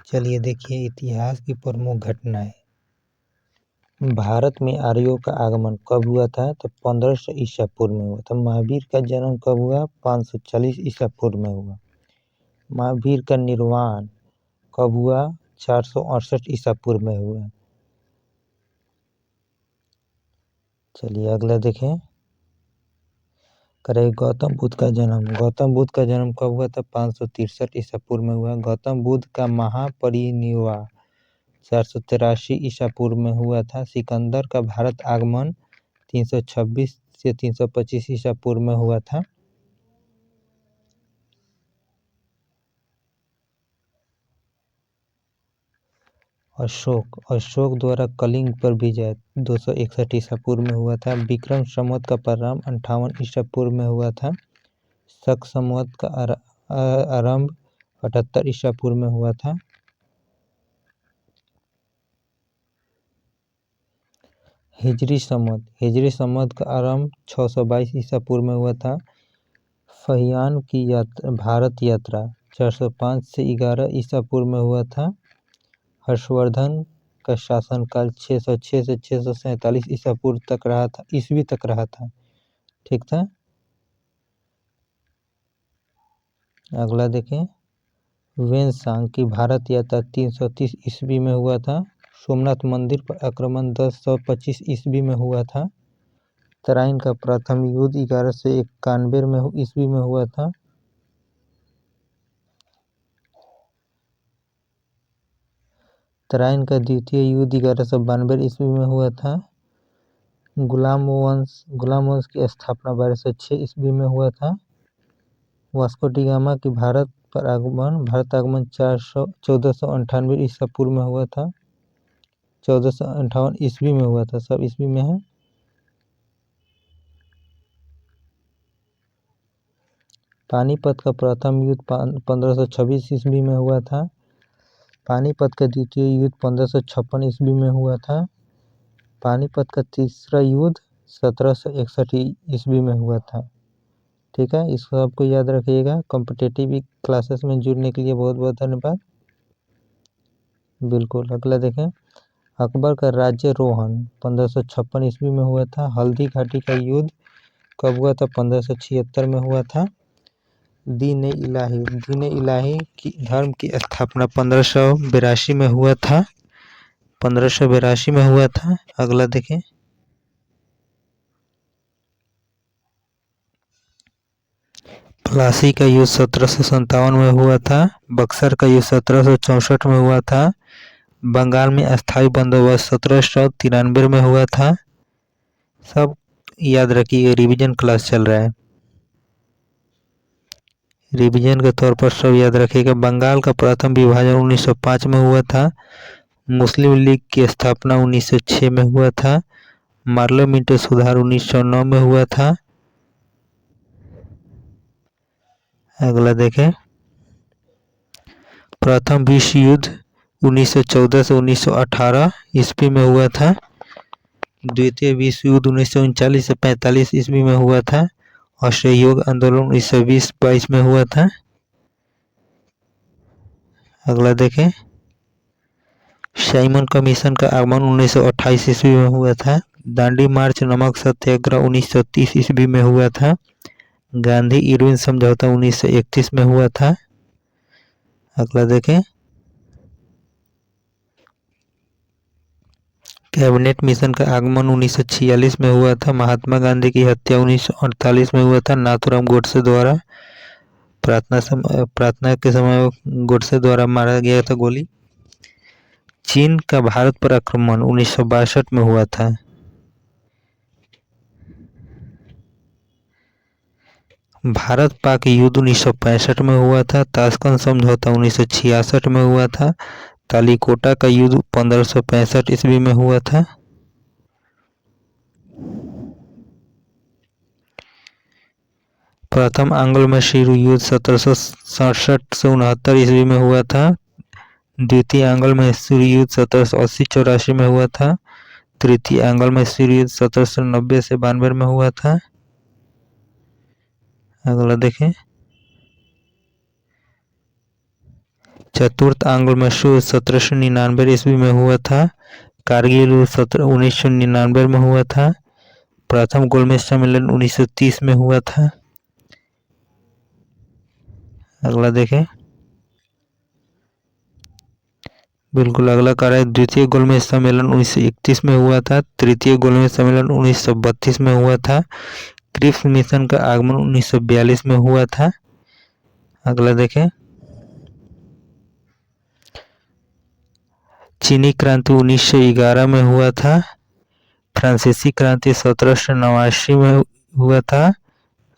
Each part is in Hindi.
चलिए देखिए इतिहास की प्रमुख घटनाएं। भारत में आर्यों का आगमन कब हुआ था? तो 1500 ईसा पूर्व में हुआ था। महावीर का जन्म कब हुआ? 540 ईसा पूर्व में हुआ। महावीर का निर्वाण कब हुआ? 468 ईसा पूर्व में हुआ। चलिए अगला देखें। करें गौतम बुद्ध का जन्म। गौतम बुद्ध का जन्म कब हुआ था? 563 ईसा पूर्व में हुआ। गौतम बुद्ध का महापरिनिर्वाण 483 ईसा पूर्व में हुआ था। सिकंदर का भारत आगमन 326 से 325 ईसा पूर्व में हुआ था। अशोक द्वारा कलिंग पर विजय 261 ईसा पूर्व में हुआ था। विक्रम संवत का प्रारंभ 58 ईसा पूर्व में हुआ था। शक संवत का आरंभ 78 ईसा पूर्व में हुआ था। हिजरी संवत का आरंभ 622 ईसा पूर्व में हुआ था। फहियान की भारत यात्रा 405 से 11 ईसा पूर्व में हुआ था। हर्षवर्धन का शासनकाल 606 से 647 ईसा पूर्व तक रहा था, ईस्वी तक रहा था। ठीक था। अगला देखें। वेनसांग की भारत यात्रा 330 ईस्वी में हुआ था। सोमनाथ मंदिर पर आक्रमण 1025 ईस्वी में हुआ था। तराइन का प्रथम युद्ध 1191 ईस्वी में हुआ था। तराइन का द्वितीय युद्ध 1192 ईस्वी में हुआ था। गुलाम वंश की स्थापना 1206 ईस्वी में हुआ था। वास्को डी गामा की भारत आगमन 1498 ईसा पूर्व में हुआ था। 1458 ईस्वी में हुआ था, सब ईस्वी में है। पानीपत का प्रथम युद्ध 1526 ईस्वी में हुआ था। पानीपत का द्वितीय युद्ध 1556 ईस्वी में हुआ था। पानीपत का तीसरा युद्ध 1761 ईस्वी में हुआ था। ठीक है, इसको आपको याद रखिएगा। कॉम्पिटिटिव क्लासेस में जुड़ने के लिए बहुत बहुत धन्यवाद। बिल्कुल। अगला देखें। अकबर का राज्यारोहण 1556 ईस्वी में हुआ था। हल्दी घाटी का युद्ध कब हुआ था? 1576 में हुआ था। दीन इलाही की धर्म की स्थापना 1582 में हुआ था। 1582 में हुआ था। अगला देखें। प्लासी का युद्ध 1757 में हुआ था। बक्सर का युद्ध 1764 में हुआ था। बंगाल में अस्थायी बंदोबस्त 1793 में हुआ था। सब याद रखिए, रिवीजन क्लास चल रहा है। रिवीजन के तौर पर सब याद रखिएगा। बंगाल का प्रथम विभाजन 1905 में हुआ था। मुस्लिम लीग की स्थापना 1906 में हुआ था। पार्लियामेंट सुधार 1909 में हुआ था। अगला देखें। प्रथम विश्व युद्ध 1914 से 1918 ईस्वी में हुआ था। द्वितीय विश्व युद्ध 1939 से 45 ईस्वी में हुआ था। असहयोग आंदोलन 1920-22 में हुआ था। अगला देखें। साइमन कमीशन का आगमन 1928 ईस्वी में हुआ था। दांडी मार्च नमक सत्याग्रह 1930 ईस्वी में हुआ था। गांधी इरविन समझौता 1931 में हुआ था। अगला देखें। कैबिनेट मिशन का आगमन 1946 में हुआ था। महात्मा गांधी की हत्या 1948 में हुआ था। नाथूराम गोडसे द्वारा प्रार्थना के समय गोडसे द्वारा मारा गया था गोली। चीन का भारत पर आक्रमण 1962 में हुआ था। भारत पाक युद्ध 1965 में हुआ था। ताशकंद समझौता 1966 में हुआ था। तालीकोटा का युद्ध 1565 ईस्वी में हुआ था। प्रथम आंग्ल मैसूर युद्ध 1767 से 69 ईस्वी में हुआ था। द्वितीय आंग्ल मैसूर युद्ध 1780-84 में हुआ था। तृतीय आंग्ल मैसूर युद्ध 1790 से 92 में हुआ था। अगला देखें। चतुर्थ आंग्ल महोत्सव 1799 ईस्वी में हुआ था। कारगिल युद्ध 1999 में हुआ था। प्रथम गोलमेज सम्मेलन 1930 में हुआ था। अगला देखें, बिल्कुल अगला कार्य द्वितीय गोलमेज सम्मेलन 1931 में हुआ था। तृतीय गोलमेज सम्मेलन 1932 में हुआ था। क्रिप्स मिशन का आगमन 1942 में हुआ था। अगला देखें, चीनी क्रांति 1911 में हुआ था। फ्रांसीसी क्रांति 1789 में हुआ था।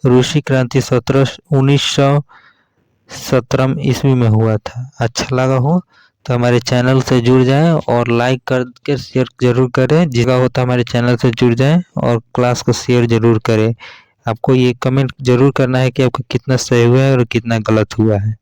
रूसी क्रांति 1917 ईस्वी में हुआ था। अच्छा लगा हो तो हमारे चैनल से जुड़ जाएं और लाइक करके शेयर जरूर करें। जिसका होता है हमारे चैनल से जुड़ जाएं और क्लास को शेयर जरूर करें। आपको ये कमेंट जरूर करना है कि आपका कितना सही हुआ है और कितना गलत हुआ है।